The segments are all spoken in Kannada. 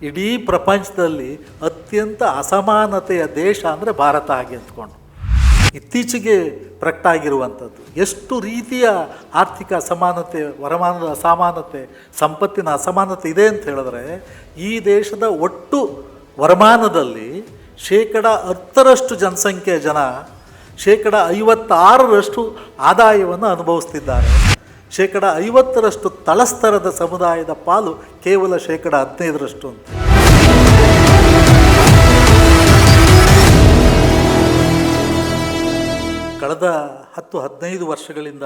ಇಡೀ ಪ್ರಪಂಚದಲ್ಲಿ ಅತ್ಯಂತ ಅಸಮಾನತೆಯ ದೇಶ ಅಂದರೆ ಭಾರತ ಹಾಗೆ ಅಂದ್ಕೊಂಡು ಇತ್ತೀಚೆಗೆ ಪ್ರಕಟ ಆಗಿರುವಂಥದ್ದು ಎಷ್ಟು ರೀತಿಯ ಆರ್ಥಿಕ ಅಸಮಾನತೆ, ವರಮಾನದ ಅಸಮಾನತೆ, ಸಂಪತ್ತಿನ ಅಸಮಾನತೆ ಇದೆ ಅಂತ ಹೇಳಿದ್ರೆ, ಈ ದೇಶದ ಒಟ್ಟು ವರಮಾನದಲ್ಲಿ 10% ಜನಸಂಖ್ಯೆಯ ಜನ 56% ಆದಾಯವನ್ನು ಅನುಭವಿಸ್ತಿದ್ದಾರೆ. 50% ತಳಸ್ತರದ ಸಮುದಾಯದ ಪಾಲು ಕೇವಲ 15% ಅಂತ. ಕಳೆದ 10-15 ವರ್ಷಗಳಿಂದ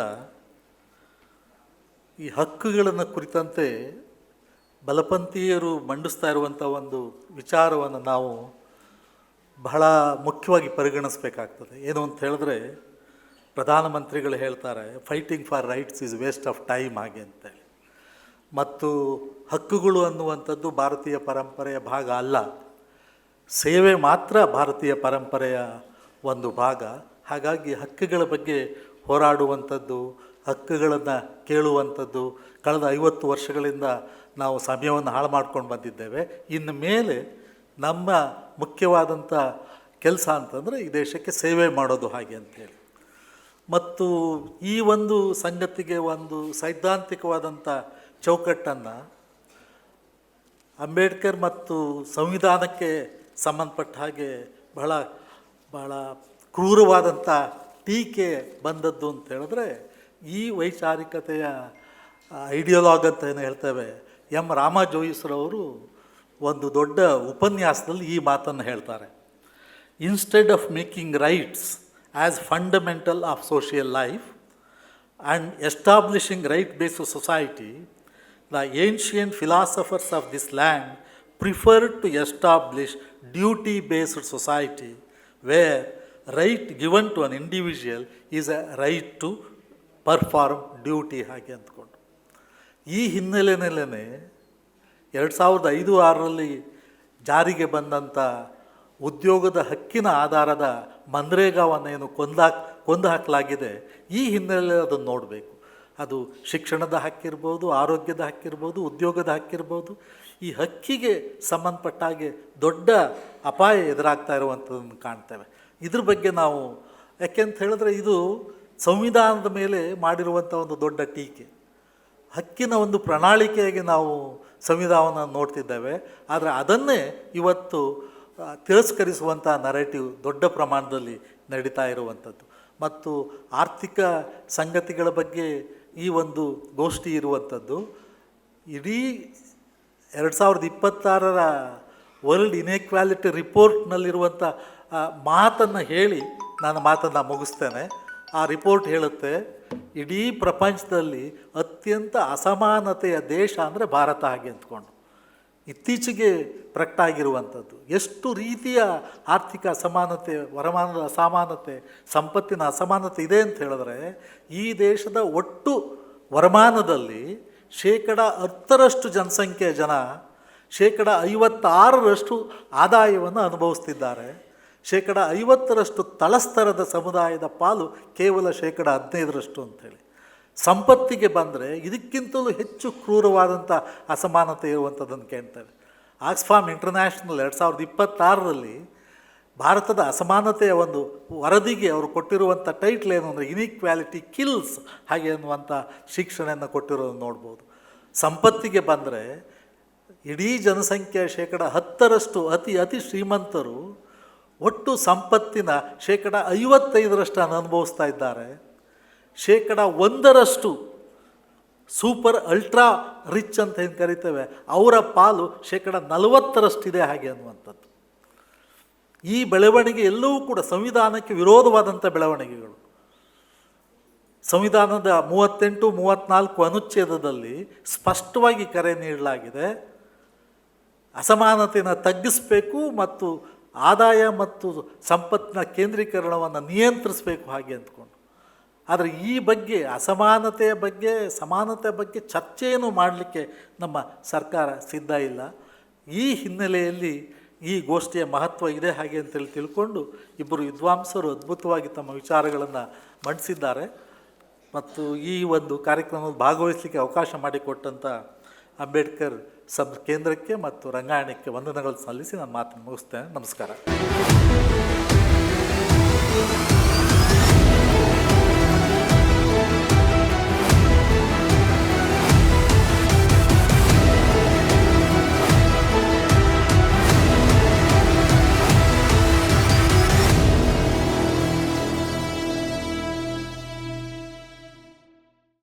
ಈ ಹಕ್ಕುಗಳನ್ನು ಕುರಿತಂತೆ ಬಲಪಂಥೀಯರು ಮಂಡಿಸ್ತಾ ಇರುವಂಥ ಒಂದು ವಿಚಾರವನ್ನು ನಾವು ಬಹಳ ಮುಖ್ಯವಾಗಿ ಪರಿಗಣಿಸಬೇಕಾಗ್ತದೆ. ಏನು ಅಂತ ಹೇಳಿದ್ರೆ, ಪ್ರಧಾನಮಂತ್ರಿಗಳು ಹೇಳ್ತಾರೆ fighting for rights is waste of time ಹಾಗೆ ಅಂತೇಳಿ. ಮತ್ತು ಹಕ್ಕುಗಳು ಅನ್ನುವಂಥದ್ದು ಭಾರತೀಯ ಪರಂಪರೆಯ ಭಾಗ ಅಲ್ಲ, ಸೇವೆ ಮಾತ್ರ ಭಾರತೀಯ ಪರಂಪರೆಯ ಒಂದು ಭಾಗ. ಹಾಗಾಗಿ ಹಕ್ಕುಗಳ ಬಗ್ಗೆ ಹೋರಾಡುವಂಥದ್ದು, ಹಕ್ಕುಗಳನ್ನು ಕೇಳುವಂಥದ್ದು ಕಳೆದ 50 ವರ್ಷಗಳಿಂದ ನಾವು ಸಮಯವನ್ನು ಹಾಳು ಮಾಡ್ಕೊಂಡು ಬಂದಿದ್ದೇವೆ. ಇನ್ನು ಮೇಲೆ ನಮ್ಮ ಮುಖ್ಯವಾದಂಥ ಕೆಲಸ ಅಂತಂದರೆ ಈ ದೇಶಕ್ಕೆ ಸೇವೆ ಮಾಡೋದು ಹಾಗೆ ಅಂತೇಳಿ. ಮತ್ತು ಈ ಒಂದು ಸಂಗತಿಗೆ ಒಂದು ಸೈದ್ಧಾಂತಿಕವಾದಂಥ ಚೌಕಟ್ಟನ್ನು ಅಂಬೇಡ್ಕರ್ ಮತ್ತು ಸಂವಿಧಾನಕ್ಕೆ ಸಂಬಂಧಪಟ್ಟ ಹಾಗೆ ಬಹಳ ಬಹಳ ಕ್ರೂರವಾದಂಥ ಟೀಕೆ ಬಂದದ್ದು ಅಂತ ಹೇಳಿದ್ರೆ, ಈ ವೈಚಾರಿಕತೆಯ ಐಡಿಯಾಲಜಿ ಅಂತ ಏನು ಹೇಳ್ತೇವೆ, ಎಂ ರಾಮಾ ಜೋಯಿಸ್ರವರು ಒಂದು ದೊಡ್ಡ ಉಪನ್ಯಾಸದಲ್ಲಿ ಈ ಮಾತನ್ನು ಹೇಳ್ತಾರೆ. Instead of making rights as fundamental of social life and establishing right based society, the ancient philosophers of this land preferred to establish duty based society where right given to an individual is a right to perform duty ಹಾಗೆ ಅಂದ್ಕೊಂಡು. ಈ ಹಿನ್ನೆಲೆಯಲ್ಲೇ 2005-6ರಲ್ಲಿ ಜಾರಿಗೆ ಬಂದಂಥ ಉದ್ಯೋಗದ ಹಕ್ಕಿನ ಆಧಾರದ ಮನ್ರೇಗಾವನ್ನೇನು ಕೊಂದು ಹಾಕಲಾಗಿದೆ, ಈ ಹಿನ್ನೆಲೆಯಲ್ಲಿ ಅದನ್ನು ನೋಡಬೇಕು. ಅದು ಶಿಕ್ಷಣದ ಹಕ್ಕಿರ್ಬೋದು, ಆರೋಗ್ಯದ ಹಕ್ಕಿರ್ಬೋದು, ಉದ್ಯೋಗದ ಹಕ್ಕಿರ್ಬೋದು. ಈ ಹಕ್ಕಿಗೆ ಸಂಬಂಧಪಟ್ಟ ಹಾಗೆ ದೊಡ್ಡ ಅಪಾಯ ಎದುರಾಗ್ತಾ ಇರುವಂಥದ್ದನ್ನು ಕಾಣ್ತೇವೆ. ಇದ್ರ ಬಗ್ಗೆ ನಾವು ಯಾಕೆಂತ ಹೇಳಿದ್ರೆ, ಇದು ಸಂವಿಧಾನದ ಮೇಲೆ ಮಾಡಿರುವಂಥ ಒಂದು ದೊಡ್ಡ ಟೀಕೆ. ಹಕ್ಕಿನ ಒಂದು ಪ್ರಣಾಳಿಕೆಯಾಗಿ ನಾವು ಸಂವಿಧಾನವನ್ನು ನೋಡ್ತಿದ್ದೇವೆ, ಆದರೆ ಅದನ್ನೇ ಇವತ್ತು ತಿರಸ್ಕರಿಸುವಂಥ ನರೇಟಿವ್ ದೊಡ್ಡ ಪ್ರಮಾಣದಲ್ಲಿ ನಡೀತಾ ಇರುವಂಥದ್ದು. ಮತ್ತು ಆರ್ಥಿಕ ಸಂಗತಿಗಳ ಬಗ್ಗೆ ಈ ಒಂದು ಗೋಷ್ಠಿ ಇರುವಂಥದ್ದು. ಇಡೀ 2026ರ ವರ್ಲ್ಡ್ ಇನ್ಇಕ್ವಾಲಿಟಿ ರಿಪೋರ್ಟ್ನಲ್ಲಿರುವಂಥ ಮಾತನ್ನು ಹೇಳಿ ನಾನು ಮಾತನ್ನು ಮುಗಿಸ್ತೇನೆ. ಆ ರಿಪೋರ್ಟ್ ಹೇಳುತ್ತೆ, ಇಡೀ ಪ್ರಪಂಚದಲ್ಲಿ ಅತ್ಯಂತ ಅಸಮಾನತೆಯ ದೇಶ ಅಂದರೆ ಭಾರತ ಹಾಗೆ ಅಂದ್ಕೊಂಡು ಇತ್ತೀಚೆಗೆ ಪ್ರಕಟ ಆಗಿರುವಂಥದ್ದು. ಎಷ್ಟು ರೀತಿಯ ಆರ್ಥಿಕ ಅಸಮಾನತೆ, ವರಮಾನದ ಅಸಮಾನತೆ, ಸಂಪತ್ತಿನ ಅಸಮಾನತೆ ಇದೆ ಅಂತ ಹೇಳಿದ್ರೆ, ಈ ದೇಶದ ಒಟ್ಟು ವರಮಾನದಲ್ಲಿ 10% ಜನಸಂಖ್ಯೆಯ ಜನ 56% ಆದಾಯವನ್ನು ಅನುಭವಿಸ್ತಿದ್ದಾರೆ. 50% ತಳಸ್ತರದ ಸಮುದಾಯದ ಪಾಲು ಕೇವಲ 15% ಅಂಥೇಳಿ. ಸಂಪತ್ತಿಗೆ ಬಂದರೆ ಇದಕ್ಕಿಂತಲೂ ಹೆಚ್ಚು ಕ್ರೂರವಾದಂಥ ಅಸಮಾನತೆ ಇರುವಂಥದ್ದನ್ನು ಕೇಳ್ತೇವೆ. ಆಕ್ಸ್ಫಾಮ್ ಇಂಟರ್ನ್ಯಾಷನಲ್ 2026ರಲ್ಲಿ ಭಾರತದ ಅಸಮಾನತೆಯ ಒಂದು ವರದಿಗೆ ಅವರು ಕೊಟ್ಟಿರುವಂಥ ಟೈಟ್ಲ್ ಏನು ಅಂದರೆ ಇನ್ಇಕ್ವಾಲಿಟಿ ಕಿಲ್ಸ್ ಹಾಗೆ ಅನ್ನುವಂಥ ಶಿಕ್ಷಣವನ್ನು ಕೊಟ್ಟಿರೋದನ್ನು ನೋಡ್ಬೋದು. ಸಂಪತ್ತಿಗೆ ಬಂದರೆ ಇಡೀ ಜನಸಂಖ್ಯೆಯ 10% ಅತಿ ಶ್ರೀಮಂತರು ಒಟ್ಟು ಸಂಪತ್ತಿನ 55% ಅನುಭವಿಸ್ತಾ ಇದ್ದಾರೆ. 1% ಸೂಪರ್ ಅಲ್ಟ್ರಾ ರಿಚ್ ಅಂತ ಏನು ಕರಿತೇವೆ, ಅವರ ಪಾಲು 40% ಇದೆ ಹಾಗೆ ಅನ್ನುವಂಥದ್ದು. ಈ ಬೆಳವಣಿಗೆ ಎಲ್ಲವೂ ಕೂಡ ಸಂವಿಧಾನಕ್ಕೆ ವಿರೋಧವಾದಂಥ ಬೆಳವಣಿಗೆಗಳು. ಸಂವಿಧಾನದ 38-34 ಅನುಚ್ಛೇದದಲ್ಲಿ ಸ್ಪಷ್ಟವಾಗಿ ಕರೆ ನೀಡಲಾಗಿದೆ, ಅಸಮಾನತೆಯನ್ನು ತಗ್ಗಿಸಬೇಕು ಮತ್ತು ಆದಾಯ ಮತ್ತು ಸಂಪತ್ತಿನ ಕೇಂದ್ರೀಕರಣವನ್ನು ನಿಯಂತ್ರಿಸಬೇಕು ಹಾಗೆ ಅಂದ್ಕೊಂಡು. ಆದರೆ ಈ ಬಗ್ಗೆ ಅಸಮಾನತೆಯ ಬಗ್ಗೆ, ಸಮಾನತೆಯ ಬಗ್ಗೆ ಚರ್ಚೆಯನ್ನು ಮಾಡಲಿಕ್ಕೆ ನಮ್ಮ ಸರ್ಕಾರ ಸಿದ್ಧ ಇಲ್ಲ. ಈ ಹಿನ್ನೆಲೆಯಲ್ಲಿ ಈ ಗೋಷ್ಠಿಯ ಮಹತ್ವ ಇದೆ ಹಾಗೆ ಅಂತೇಳಿ ತಿಳ್ಕೊಂಡು ಇಬ್ಬರು ವಿದ್ವಾಂಸರು ಅದ್ಭುತವಾಗಿ ತಮ್ಮ ವಿಚಾರಗಳನ್ನು ಮಂಡಿಸಿದ್ದಾರೆ. ಮತ್ತು ಈ ಒಂದು ಕಾರ್ಯಕ್ರಮದಲ್ಲಿ ಭಾಗವಹಿಸಲಿಕ್ಕೆ ಅವಕಾಶ ಮಾಡಿಕೊಟ್ಟಂಥ ಅಂಬೇಡ್ಕರ್ ಕೇಂದ್ರಕ್ಕೆ ಮತ್ತು ರಂಗಾಯಣಕ್ಕೆ ವಂದನೆಗಳು ಸಲ್ಲಿಸಿ ನಾನು ಮಾತನ್ನು ಮುಗಿಸ್ತೇನೆ. ನಮಸ್ಕಾರ.